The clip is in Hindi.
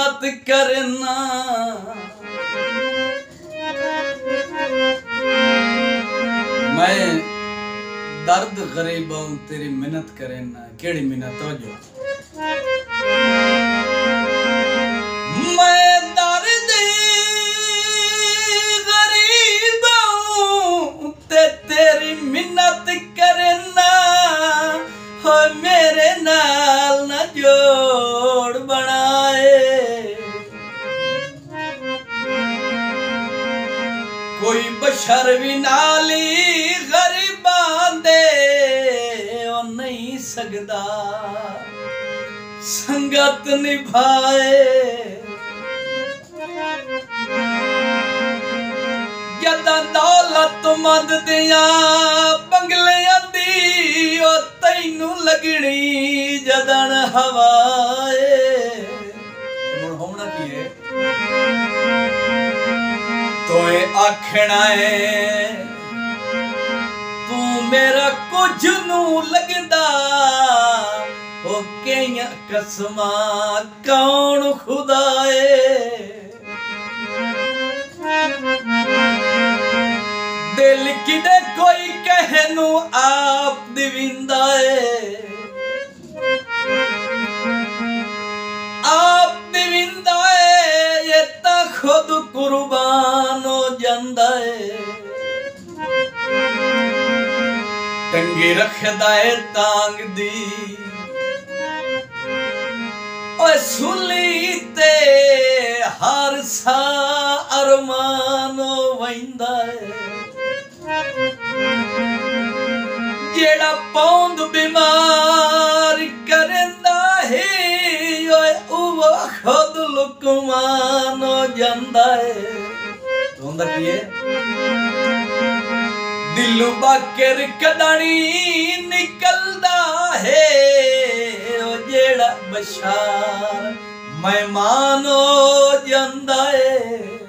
मिन्नत करना। मैं दर्द गरीब हूं तेरी मिन्नत करना। केड़ी मिन्नत हो जो मैं दर्द गरीब हूं ते तेरी मिन्नत करना। हो मेरे नाल न जोड़ बनाए। कोई बशर भी नाली गरीबां दे ओ नहीं सकदा संगत निभाए। जदा दौलतमंद दियां बंगलियां दी ओ तैनू लगनी जदन हवाए। हुण होना की है तोए आखना है तू मेरा कुछ नू लगदा। ओ केइयां कसमां कौन खुदाए। दिल किदे कोई कहनू आप दिविंदा है। आप दिविंदा है ये ता खुद कुर्बान हो जांदा है। टंगी रखदा है तांग दी ओए सुली ते हर सा अरमान वैंदा है। जेड़ा पौंद बीमार करंदा है ओए वो खुद लुकमान हो जांदा है। होंदा की है दिलू बाकर कदनी निकलदा है ओ जेड़ा बशार मेहमान हो जांदा है।